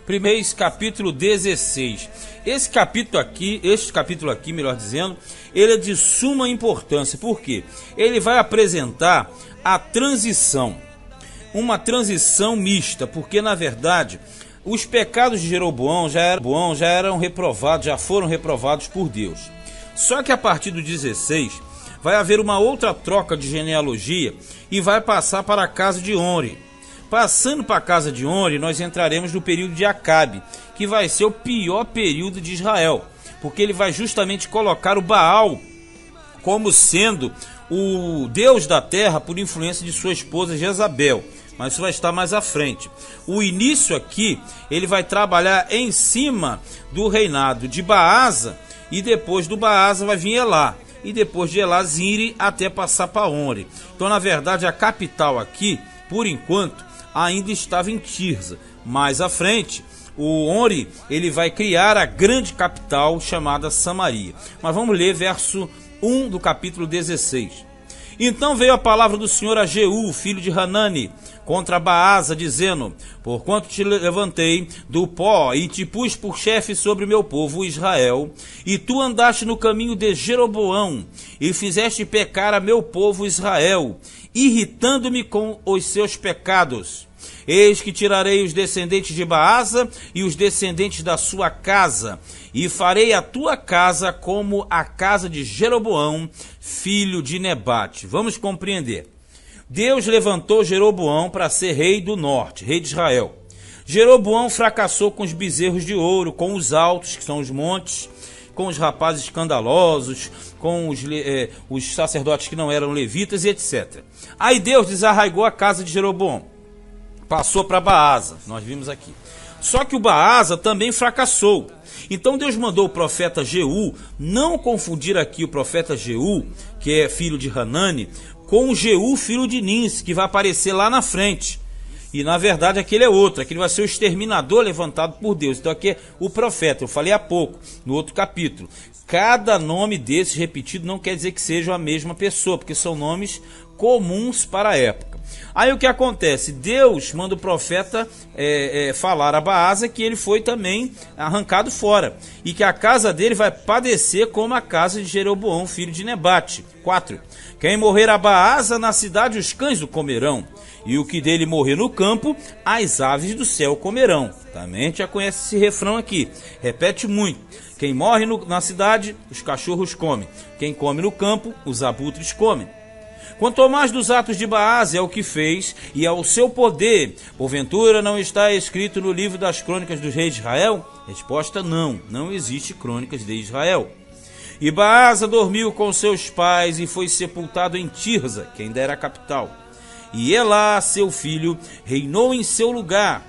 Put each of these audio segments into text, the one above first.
Reis, capítulo 16. Este capítulo aqui, melhor dizendo, ele é de suma importância. Por quê? Ele vai apresentar a transição, uma transição mista, porque na verdade os pecados de Jeroboão já foram reprovados por Deus. Só que a partir do 16 vai haver uma outra troca de genealogia e vai passar para a casa de Onri. Passando para a casa de Onri, nós entraremos no período de Acabe, que vai ser o pior período de Israel, porque ele vai justamente colocar o Baal como sendo o Deus da terra por influência de sua esposa Jezabel. Mas isso vai estar mais à frente. O início aqui, ele vai trabalhar em cima do reinado de Baasa, e depois do Baasa vai vir Elá, e depois de Elá, Zimri, até passar para Onri. Então, na verdade, a capital aqui, por enquanto, ainda estava em Tirza. Mais à frente, o Onri, ele vai criar a grande capital chamada Samaria. Mas vamos ler verso 1 do capítulo 16. Então veio a palavra do Senhor a Jeú, filho de Hanani, contra Baasa, dizendo: porquanto te levantei do pó e te pus por chefe sobre o meu povo Israel, e tu andaste no caminho de Jeroboão, e fizeste pecar a meu povo Israel, irritando-me com os seus pecados. Eis que tirarei os descendentes de Baasa e os descendentes da sua casa, e farei a tua casa como a casa de Jeroboão, filho de Nebate. Vamos compreender. Deus levantou Jeroboão para ser rei do norte, rei de Israel. Jeroboão fracassou com os bezerros de ouro, com os altos, que são os montes, com os rapazes escandalosos, com os sacerdotes que não eram levitas e etc. Aí Deus desarraigou a casa de Jeroboão. Passou para Baasa, nós vimos aqui. Só que o Baasa também fracassou. Então Deus mandou o profeta Jeú, não confundir aqui o profeta Jeú, que é filho de Hanani, com o Jeú, filho de Ninsi, que vai aparecer lá na frente. E na verdade aquele é outro, aquele vai ser o exterminador levantado por Deus. Então aqui é o profeta, eu falei há pouco, no outro capítulo. Cada nome desses repetido não quer dizer que sejam a mesma pessoa, porque são nomes comuns para a época. Aí o que acontece? Deus manda o profeta falar a Baasa que ele foi também arrancado fora, e que a casa dele vai padecer como a casa de Jeroboão, filho de Nebate. 4. Quem morrer a Baasa na cidade, os cães o comerão, e o que dele morrer no campo, as aves do céu comerão. Também a gente já conhece esse refrão aqui, repete muito. Quem morre na cidade, os cachorros comem. Quem come no campo, os abutres comem. Quanto ao mais dos atos de Baasa é o que fez, e ao seu poder, porventura não está escrito no livro das crônicas dos reis de Israel? Resposta: não, não existe crônicas de Israel. E Baasa dormiu com seus pais e foi sepultado em Tirza, que ainda era a capital. E Elá, seu filho, reinou em seu lugar.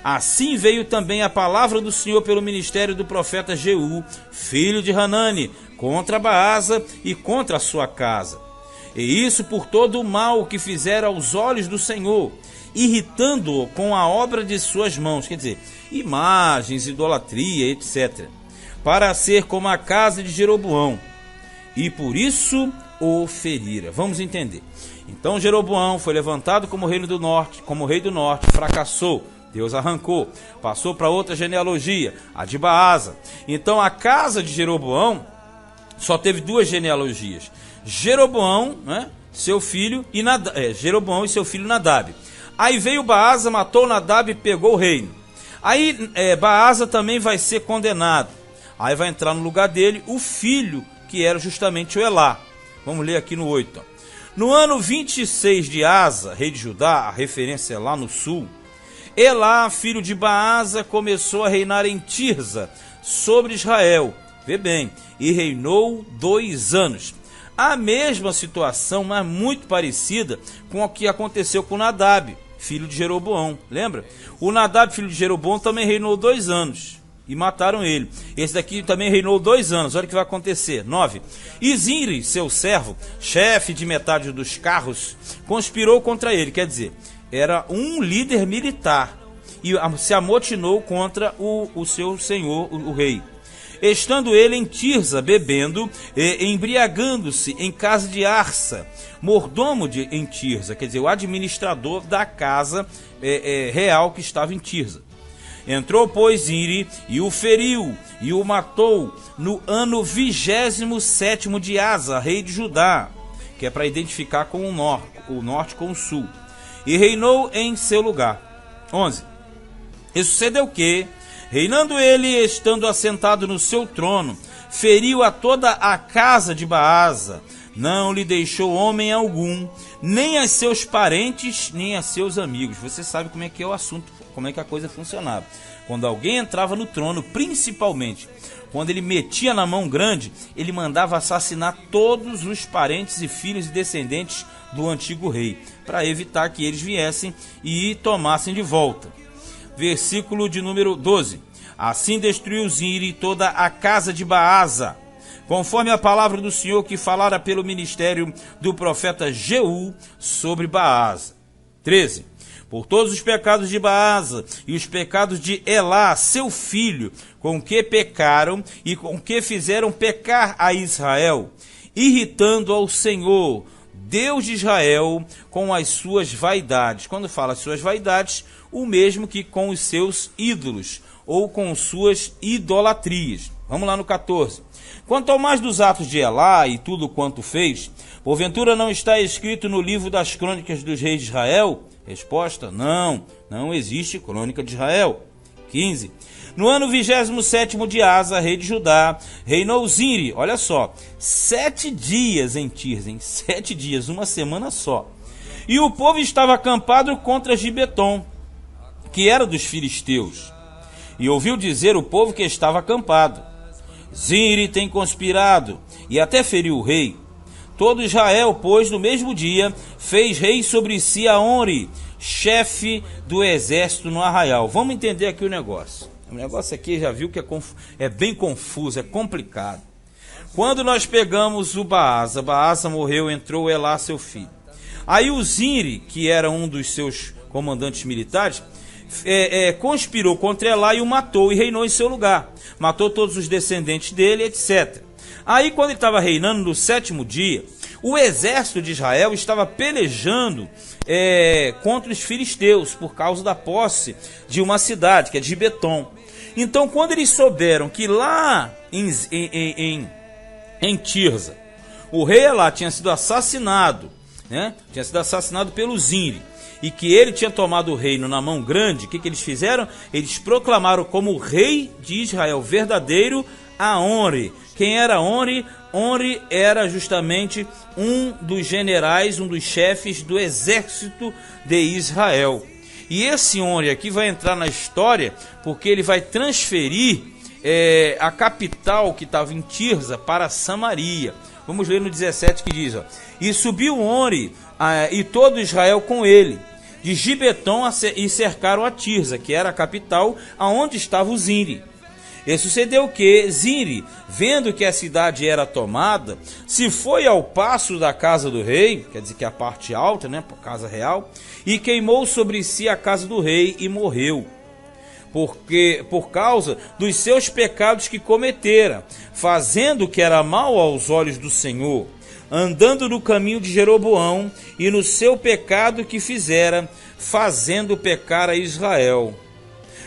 Assim veio também a palavra do Senhor pelo ministério do profeta Jeú, filho de Hanani, contra Baasa e contra a sua casa. E isso por todo o mal que fizeram aos olhos do Senhor, irritando-o com a obra de suas mãos, quer dizer, imagens, idolatria, etc., para ser como a casa de Jeroboão, e por isso o ferira. Vamos entender. Então Jeroboão foi levantado como rei do norte, fracassou. Deus arrancou, passou para outra genealogia, a de Baasa. Então a casa de Jeroboão só teve duas genealogias: Jeroboão, né, seu filho, e Jeroboão e seu filho Nadab. Aí veio Baasa, matou Nadab e pegou o reino. Aí Baasa também vai ser condenado. Aí vai entrar no lugar dele o filho, que era justamente o Elá. Vamos ler aqui no 8. No ano 26 de Asa, rei de Judá, a referência é lá no sul, Elá, filho de Baasa, começou a reinar em Tirza, sobre Israel. Vê bem, e reinou 2 anos. A mesma situação, mas muito parecida com o que aconteceu com Nadab, filho de Jeroboão. Lembra? O Nadab, filho de Jeroboão, também reinou 2 anos. E mataram ele. Esse daqui também reinou 2 anos. Olha o que vai acontecer. 9. E Zimri, seu servo, chefe de metade dos carros, conspirou contra ele. Quer dizer, era um líder militar. E se amotinou contra o seu senhor, o rei. Estando ele em Tirza, bebendo e embriagando-se em casa de Arsa, mordomo em Tirza, quer dizer, o administrador da casa real que estava em Tirza. Entrou, pois, Zinri e o feriu e o matou no ano 27º de Asa, rei de Judá, que é para identificar com o norte com o sul, e reinou em seu lugar. 11. E sucedeu que, reinando ele, estando assentado no seu trono, feriu a toda a casa de Baasa, não lhe deixou homem algum, nem a seus parentes, nem a seus amigos. Você sabe como é que é o assunto, como é que a coisa funcionava. Quando alguém entrava no trono, principalmente quando ele metia na mão grande, ele mandava assassinar todos os parentes e filhos e descendentes do antigo rei, para evitar que eles viessem e tomassem de volta. Versículo de número 12. Assim destruiu Zinri toda a casa de Baasa, conforme a palavra do Senhor que falara pelo ministério do profeta Jeú sobre Baasa. 13. Por todos os pecados de Baasa e os pecados de Elá, seu filho, com que pecaram e com que fizeram pecar a Israel, irritando ao Senhor, Deus de Israel, com as suas vaidades. Quando fala as suas vaidades, o mesmo que com os seus ídolos, ou com suas idolatrias. Vamos lá no 14. Quanto ao mais dos atos de Elá e tudo quanto fez, porventura não está escrito no livro das crônicas dos reis de Israel? Resposta: não, não existe crônica de Israel. 15. No ano 27º de Asa, rei de Judá, reinou Zinri, olha só, 7 dias em Tirza, 7 dias, uma semana só. E o povo estava acampado contra Gibeton, que era dos filisteus. E ouviu dizer o povo que estava acampado: Zinri tem conspirado e até feriu o rei. Todo Israel, pois, no mesmo dia, fez rei sobre si a Onri, chefe do exército no arraial. Vamos entender aqui o negócio. O negócio aqui já viu que é bem confuso, é complicado. Quando nós pegamos o Baasa, Baasa morreu, entrou Elá, seu filho. Aí o Zinri, que era um dos seus comandantes militares, conspirou contra Elá e o matou e reinou em seu lugar. Matou todos os descendentes dele, etc. Aí quando ele estava reinando no 7º dia, o exército de Israel estava pelejando contra os filisteus por causa da posse de uma cidade, que é de Gibeton. Então quando eles souberam que lá em Tirza, o rei Elá tinha sido assassinado, né? Tinha sido assassinado pelo Zinri, e que ele tinha tomado o reino na mão grande, o que eles fizeram? Eles proclamaram como rei de Israel verdadeiro a Onri. Quem era Onri? Onri era justamente um dos generais, um dos chefes do exército de Israel. E esse Onri aqui vai entrar na história porque ele vai transferir a capital que estava em Tirza para Samaria. Vamos ler no 17 que diz: e subiu Onri e todo Israel com ele, de Gibeton, e cercaram a Tirza, que era a capital, aonde estava o Zinri. E sucedeu que Zinri, vendo que a cidade era tomada, se foi ao paço da casa do rei, quer dizer que é a parte alta, né, a casa real, e queimou sobre si a casa do rei e morreu, por causa dos seus pecados que cometera, fazendo o que era mal aos olhos do Senhor, andando no caminho de Jeroboão e no seu pecado que fizera, fazendo pecar a Israel.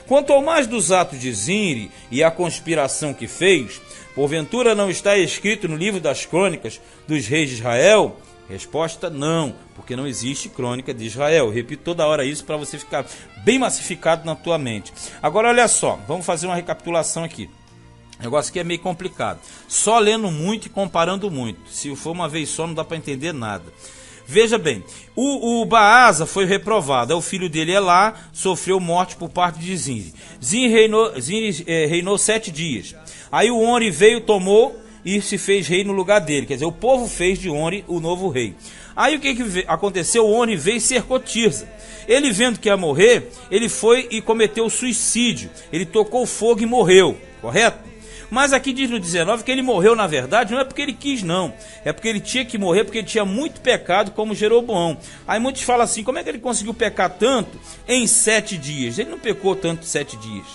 Quanto ao mais dos atos de Zinri e a conspiração que fez, porventura não está escrito no livro das crônicas dos reis de Israel? Resposta: não, porque não existe crônica de Israel. Eu repito toda hora isso para você ficar bem massificado na tua mente. Agora olha só, vamos fazer uma recapitulação aqui. O negócio aqui é meio complicado. Só lendo muito e comparando muito. Se for uma vez só não dá para entender nada. Veja bem, o Baasa foi reprovado, o filho dele Elá sofreu morte por parte de Zinri. Zinri reinou 7 dias. Aí o Onri veio, tomou e se fez rei no lugar dele. Quer dizer, o povo fez de Onri o novo rei. Aí o que aconteceu? O Onri veio e cercou Tirza. Ele vendo que ia morrer, ele foi e cometeu suicídio. Ele tocou fogo e morreu, correto? Mas aqui diz no 19 que ele morreu, na verdade, não é porque ele quis, não. É porque ele tinha que morrer, porque ele tinha muito pecado, como Jeroboão. Aí muitos falam assim: como é que ele conseguiu pecar tanto em 7 dias? Ele não pecou tanto em 7 dias.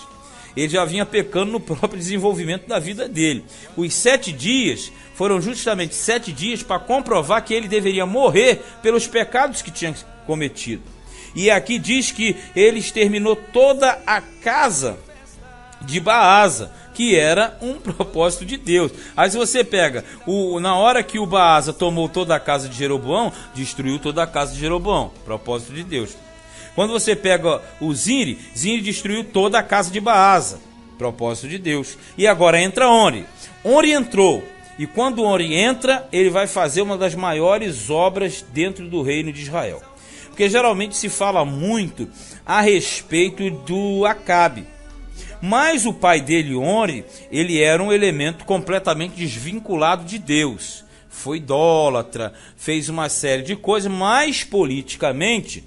Ele já vinha pecando no próprio desenvolvimento da vida dele. Os 7 dias foram justamente 7 dias para comprovar que ele deveria morrer pelos pecados que tinha cometido. E aqui diz que ele exterminou toda a casa de Baasa, que era um propósito de Deus. Aí se você pega, na hora que o Baasa tomou toda a casa de Jeroboão, destruiu toda a casa de Jeroboão, propósito de Deus. Quando você pega o Zinri destruiu toda a casa de Baasa, propósito de Deus. E agora entra Onri. Onri entrou, e quando Onri entra, ele vai fazer uma das maiores obras dentro do reino de Israel. Porque geralmente se fala muito a respeito do Acabe. Mas o pai dele, Onri, ele era um elemento completamente desvinculado de Deus. Foi idólatra, fez uma série de coisas, mas politicamente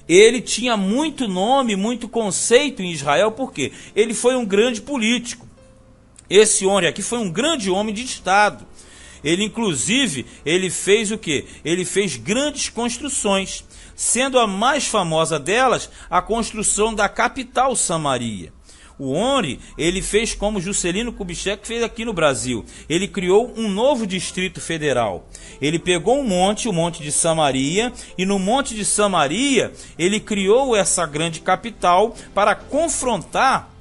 ele tinha muito nome, muito conceito em Israel, porque ele foi um grande político. Esse Onri aqui foi um grande homem de Estado. Ele, inclusive, ele fez o quê? Ele fez grandes construções, sendo a mais famosa delas a construção da capital Samaria. O Onri, ele fez como Juscelino Kubitschek fez aqui no Brasil. Ele criou um novo distrito federal. Ele pegou o monte de Samaria, e no monte de Samaria, ele criou essa grande capital para confrontar,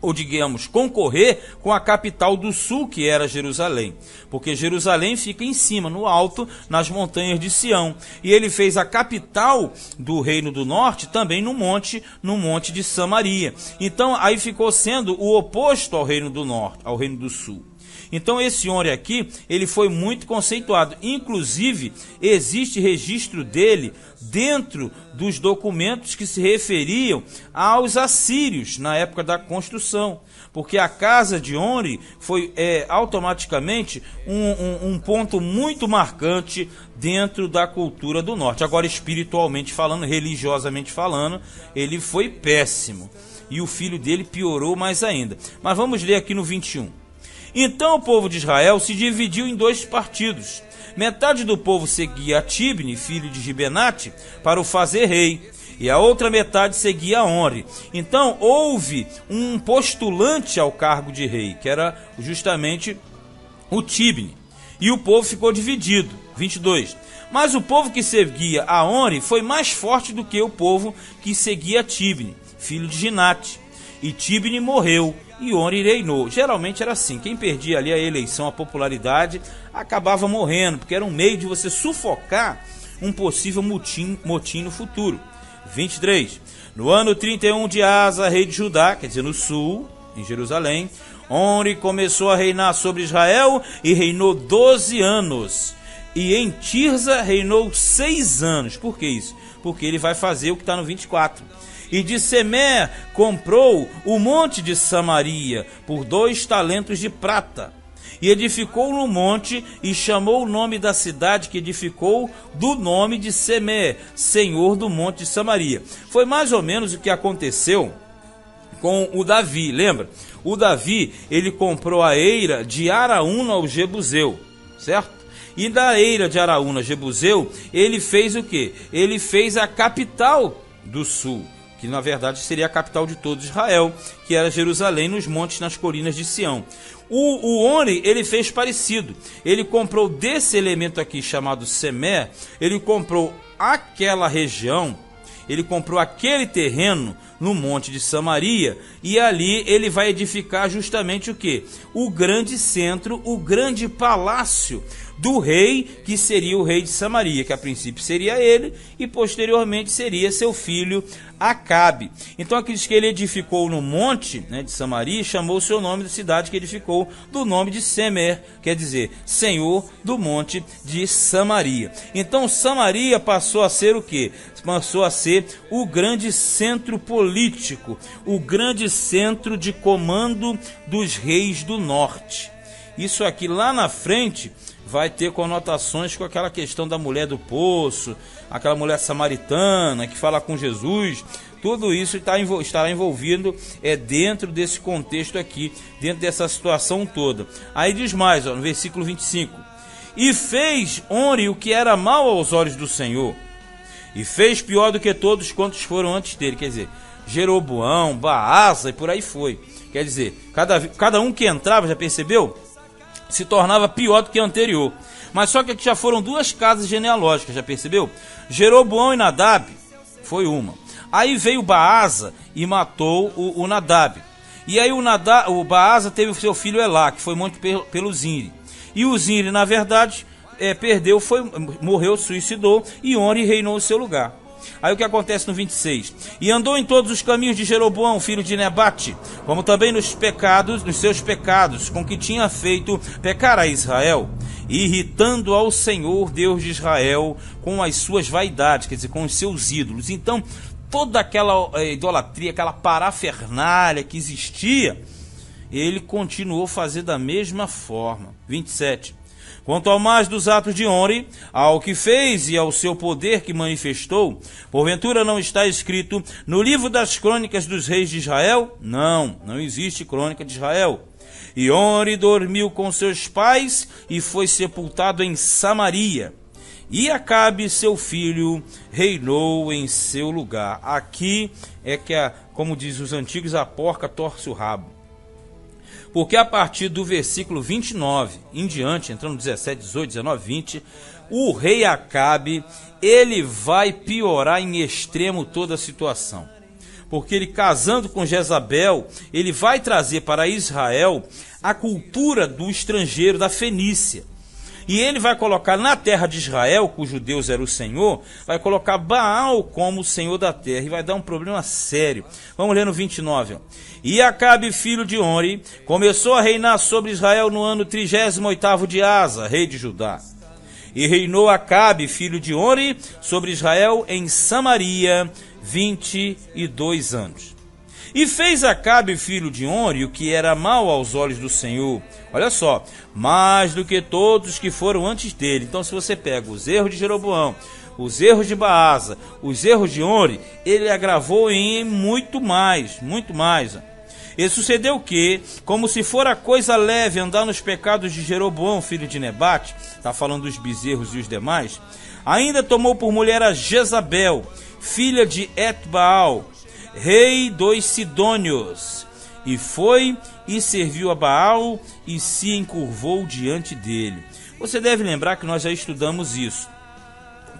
ou digamos, concorrer com a capital do sul, que era Jerusalém. Porque Jerusalém fica em cima, no alto, nas montanhas de Sião. E ele fez a capital do reino do norte também no monte de Samaria. Então aí ficou sendo o oposto ao reino do norte, ao reino do sul. Então esse Onri aqui, ele foi muito conceituado. Inclusive, existe registro dele dentro dos documentos que se referiam aos assírios na época da construção. Porque a casa de Onri foi automaticamente um ponto muito marcante dentro da cultura do norte. Agora, espiritualmente falando, religiosamente falando, ele foi péssimo. E o filho dele piorou mais ainda. Mas vamos ler aqui no 21. Então o povo de Israel se dividiu em dois partidos. Metade do povo seguia Tibni, filho de Gibenate, para o fazer rei, e a outra metade seguia Onri. Então houve um postulante ao cargo de rei, que era justamente o Tibni, e o povo ficou dividido. 22. Mas o povo que seguia a Onri foi mais forte do que o povo que seguia Tibni, filho de Ginate. E Tibni morreu, e Onri reinou. Geralmente era assim, quem perdia ali a eleição, a popularidade, acabava morrendo, porque era um meio de você sufocar um possível motim no futuro. 23. No ano 31 de Asa, rei de Judá, quer dizer, no sul, em Jerusalém, Onri começou a reinar sobre Israel e reinou 12 anos. E em Tirza reinou 6 anos. Por que isso? Porque ele vai fazer o que está no 24. E de Semer comprou o monte de Samaria por 2 talentos de prata. E edificou no monte e chamou o nome da cidade que edificou do nome de Semer, senhor do monte de Samaria. Foi mais ou menos o que aconteceu com o Davi, lembra? O Davi, ele comprou a eira de Araúna ao Jebuseu, certo? E da eira de Araúna, Jebuseu, ele fez o quê? Ele fez a capital do sul, que na verdade seria a capital de todo Israel, que era Jerusalém, nos montes, nas colinas de Sião. O Onri, ele fez parecido. Ele comprou desse elemento aqui chamado Semer, ele comprou aquela região, ele comprou aquele terreno no monte de Samaria, e ali ele vai edificar justamente o quê? O grande centro, o grande palácio do rei, que seria o rei de Samaria, que a princípio seria ele, e posteriormente seria seu filho Acabe. Então aqueles que ele edificou no monte, né, de Samaria, chamou o seu nome da cidade que edificou do nome de Semer, quer dizer, Senhor do monte de Samaria. Então Samaria passou a ser o quê? Passou a ser o grande centro político, o grande centro de comando dos reis do norte. Isso aqui lá na frente vai ter conotações com aquela questão da mulher do poço, aquela mulher samaritana que fala com Jesus. Tudo isso estará envolvido dentro desse contexto aqui, dentro dessa situação toda. Aí diz mais, no versículo 25: E fez Onri o que era mal aos olhos do Senhor, e fez pior do que todos quantos foram antes dele. Quer dizer, Jeroboão, Baasa e por aí foi. Quer dizer, cada um que entrava, já percebeu? Se tornava pior do que o anterior. Mas só que aqui já foram 2 casas genealógicas, já percebeu? Jeroboão e Nadab, Foi uma. Aí veio Baasa e matou o Nadab. E aí o Baasa teve o seu filho Elá, que foi morto pelo Zinri. E o Zinri, na verdade, morreu, suicidou, e Onri reinou em seu lugar. Aí o que acontece no 26? E andou em todos os caminhos de Jeroboão, filho de Nebate, como também nos seus pecados, com que tinha feito pecar a Israel, irritando ao Senhor, Deus de Israel, com as suas vaidades, quer dizer, com os seus ídolos. Então, toda aquela idolatria, aquela parafernália que existia, ele continuou a fazer da mesma forma. 27. Quanto ao mais dos atos de Onri, ao que fez e ao seu poder que manifestou, porventura não está escrito no livro das crônicas dos reis de Israel? Não existe crônica de Israel. E Onri dormiu com seus pais e foi sepultado em Samaria. E Acabe, seu filho, reinou em seu lugar. Aqui é que, como diz os antigos, a porca torce o rabo. Porque a partir do versículo 29 em diante, entrando 17, 18, 19, 20, o rei Acabe, ele vai piorar em extremo toda a situação. Porque ele, casando com Jezabel, ele vai trazer para Israel a cultura do estrangeiro, da Fenícia. E ele vai colocar na terra de Israel, cujo Deus era o Senhor, vai colocar Baal como o Senhor da terra. E vai dar um problema sério. Vamos ler no 29. Ó. E Acabe, filho de Onri, começou a reinar sobre Israel no ano 38º de Asa, rei de Judá. E reinou Acabe, filho de Onri, sobre Israel em Samaria 22 anos. E fez Acabe, filho de Onri, o que era mal aos olhos do Senhor. Olha só, mais do que todos que foram antes dele. Então, se você pega os erros de Jeroboão, os erros de Baasa, os erros de Onri, ele agravou em muito mais. E sucedeu que, como se fora coisa leve andar nos pecados de Jeroboão, filho de Nebate, está falando dos bezerros e os demais, ainda tomou por mulher a Jezabel, filha de Etbaal, rei dos Sidônios, e foi e serviu a Baal e se encurvou diante dele. Você deve lembrar que nós já estudamos isso.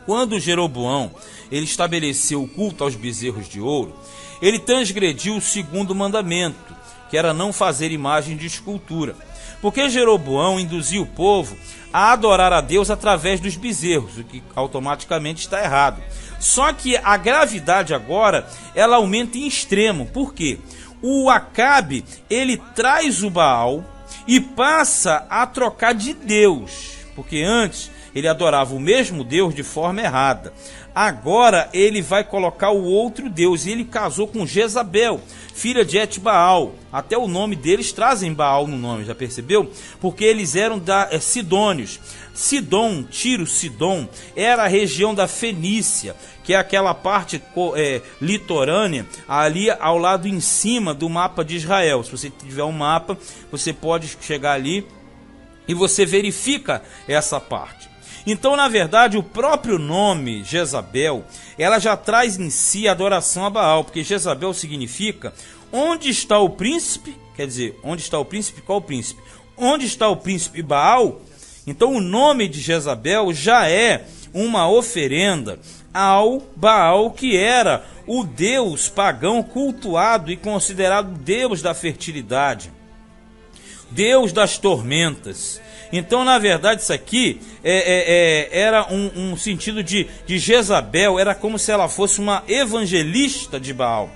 Quando Jeroboão ele estabeleceu o culto aos bezerros de ouro, ele transgrediu o segundo mandamento, que era não fazer imagem de escultura. Porque Jeroboão induziu o povo a adorar a Deus através dos bezerros, o que automaticamente está errado. Só que a gravidade agora, ela aumenta em extremo. Por quê? O Acabe, ele traz o Baal e passa a trocar de Deus. Porque antes ele adorava o mesmo Deus de forma errada. Agora ele vai colocar o outro Deus. E ele casou com Jezabel, filha de Etbaal. Até o nome deles trazem Baal no nome, já percebeu? Porque eles eram Sidônios. Sidom, Tiro, Sidom, era a região da Fenícia, que é aquela parte litorânea, ali ao lado em cima do mapa de Israel. Se você tiver um mapa, você pode chegar ali e você verifica essa parte. Então, na verdade, o próprio nome Jezabel, ela já traz em si a adoração a Baal, porque Jezabel significa onde está o príncipe, quer dizer, onde está o príncipe, qual o príncipe? Onde está o príncipe Baal? Então, o nome de Jezabel já é uma oferenda ao Baal, que era o deus pagão cultuado e considerado deus da fertilidade, deus das tormentas. Então, na verdade, isso aqui era um sentido de Jezabel, era como se ela fosse uma evangelista de Baal.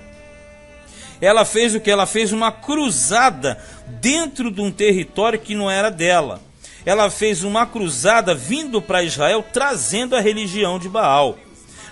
Ela fez o que? Ela fez uma cruzada dentro de um território que não era dela. Ela fez uma cruzada vindo para Israel, trazendo a religião de Baal.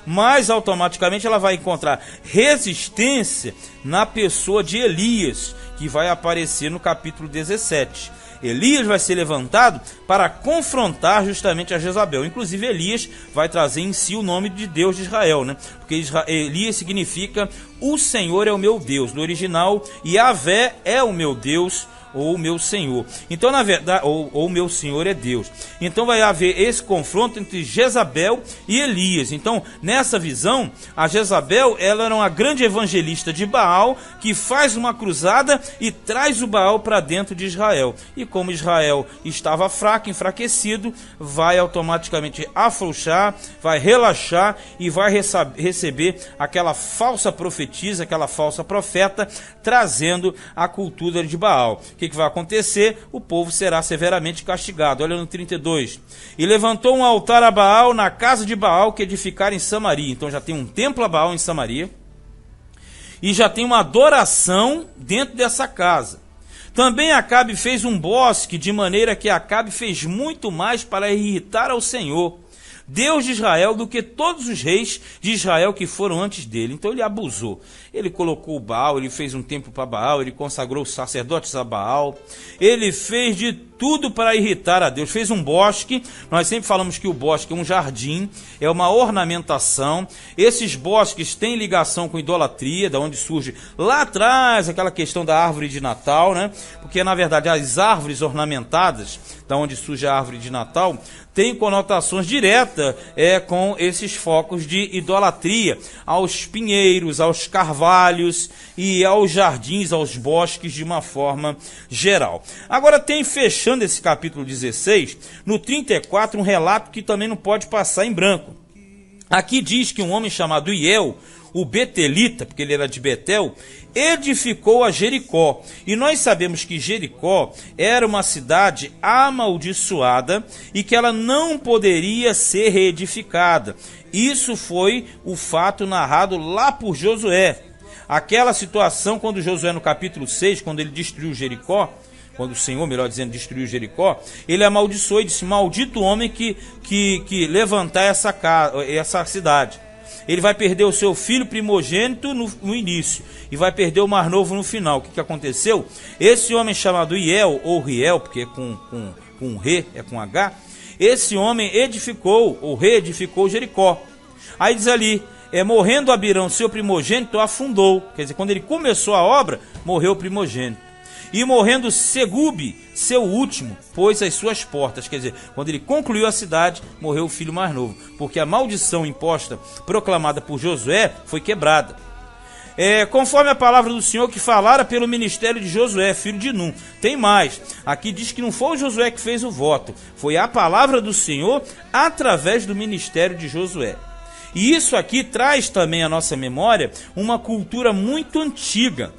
Mas automaticamente ela vai encontrar resistência na pessoa de Elias, que vai aparecer no capítulo 17. Elias vai ser levantado para confrontar justamente a Jezabel. Inclusive Elias vai trazer em si o nome de Deus de Israel, né? Porque Elias significa o Senhor é o meu Deus. No original, Yahvé é o meu Deus, ou meu Senhor. Então, na verdade, ou meu Senhor é Deus. Então vai haver esse confronto entre Jezabel e Elias. Então, nessa visão, a Jezabel, ela era uma grande evangelista de Baal, que faz uma cruzada e traz o Baal para dentro de Israel. E como Israel estava fraco, enfraquecido, vai automaticamente afrouxar, vai relaxar e vai receber receber aquela falsa profetisa, aquela falsa profeta, trazendo a cultura de Baal. O que vai acontecer? O povo será severamente castigado. Olha no 32. E levantou um altar a Baal na casa de Baal que edificaram em Samaria. Então já tem um templo a Baal em Samaria. E já tem uma adoração dentro dessa casa. Também Acabe fez um bosque, de maneira que Acabe fez muito mais para irritar ao Senhor, Deus de Israel, do que todos os reis de Israel que foram antes dele. Então ele abusou. Ele colocou o Baal, ele fez um templo para Baal, ele consagrou os sacerdotes a Baal, ele fez de tudo para irritar a Deus. Fez um bosque. Nós sempre falamos que o bosque é um jardim, é uma ornamentação. Esses bosques têm ligação com idolatria, da onde surge lá atrás aquela questão da árvore de Natal, né? Porque na verdade as árvores ornamentadas, da onde surge a árvore de Natal, tem conotações diretas com esses focos de idolatria, aos pinheiros, aos carvalhos e aos jardins, aos bosques de uma forma geral. Agora tem, fechando esse capítulo 16, no 34, um relato que também não pode passar em branco. Aqui diz que um homem chamado Iel, o Betelita, porque ele era de Betel, edificou a Jericó. E nós sabemos que Jericó era uma cidade amaldiçoada e que ela não poderia ser reedificada. Isso foi o fato narrado lá por Josué. Aquela situação quando Josué, no capítulo 6, quando ele destruiu Jericó, quando o Senhor, melhor dizendo, destruiu Jericó, ele amaldiçoou e disse: maldito o homem que levantar essa cidade. Ele vai perder o seu filho primogênito no início e vai perder o mais novo no final. O que aconteceu? Esse homem chamado Iel, ou Riel, porque é com Re, é com H, esse homem edificou, ou reedificou Jericó. Aí diz ali, morrendo Abirão, seu primogênito, afundou. Quer dizer, quando ele começou a obra, morreu o primogênito. E morrendo Segube, seu último, pôs as suas portas. Quer dizer, quando ele concluiu a cidade, morreu o filho mais novo. Porque a maldição imposta, proclamada por Josué, foi quebrada. Conforme a palavra do Senhor que falara pelo ministério de Josué, filho de Num. Tem mais. Aqui diz que não foi o Josué que fez o voto. Foi a palavra do Senhor através do ministério de Josué. E isso aqui traz também à nossa memória uma cultura muito antiga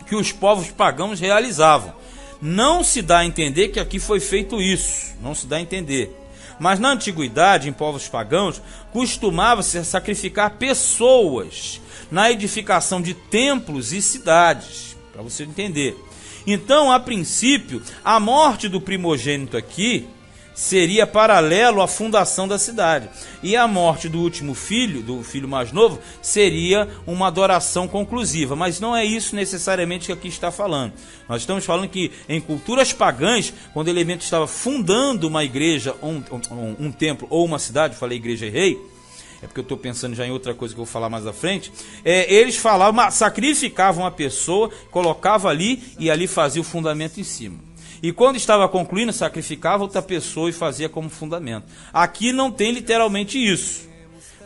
que os povos pagãos realizavam. Não se dá a entender que aqui foi feito isso, não se dá a entender. Mas na antiguidade, em povos pagãos, costumava-se sacrificar pessoas na edificação de templos e cidades, para você entender. Então, a princípio, a morte do primogênito aqui seria paralelo à fundação da cidade. E a morte do último filho, do filho mais novo, seria uma adoração conclusiva. Mas não é isso necessariamente que aqui está falando. Nós estamos falando que em culturas pagãs, quando o elemento estava fundando uma igreja, um templo ou uma cidade, falei igreja e rei, é porque eu estou pensando já em outra coisa que eu vou falar mais à frente, eles falavam, sacrificavam a pessoa, colocavam ali e ali fazia o fundamento em cima. E quando estava concluindo, sacrificava outra pessoa e fazia como fundamento. Aqui não tem literalmente isso.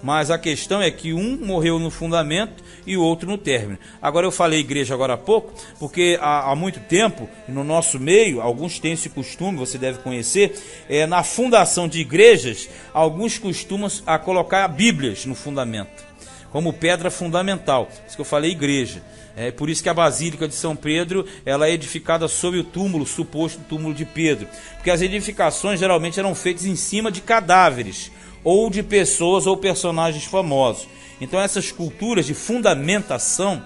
Mas a questão é que um morreu no fundamento e o outro no término. Agora eu falei igreja agora há pouco, porque há muito tempo, no nosso meio, alguns têm esse costume, você deve conhecer, na fundação de igrejas, alguns costumam a colocar bíblias no fundamento, como pedra fundamental. Isso que eu falei igreja. É por isso que a Basílica de São Pedro ela é edificada sobre o túmulo, suposto túmulo de Pedro. Porque as edificações geralmente eram feitas em cima de cadáveres, ou de pessoas ou personagens famosos. Então essas culturas de fundamentação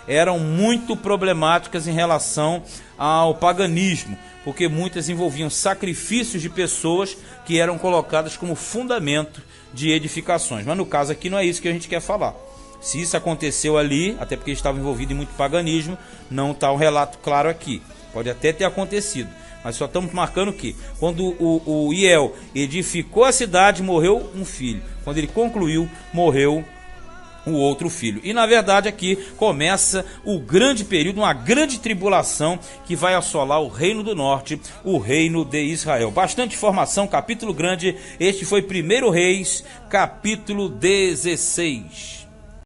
eram muito problemáticas em relação ao paganismo, porque muitas envolviam sacrifícios de pessoas que eram colocadas como fundamento de edificações. Mas no caso aqui não é isso que a gente quer falar. Se isso aconteceu ali, até porque estava envolvido em muito paganismo, não está um relato claro aqui. Pode até ter acontecido, mas só estamos marcando que quando o Iel edificou a cidade, morreu um filho. Quando ele concluiu, morreu o outro filho. E na verdade aqui começa o grande período, uma grande tribulação que vai assolar o reino do norte, o reino de Israel. Bastante informação, capítulo grande. Este foi 1 Reis, capítulo 16.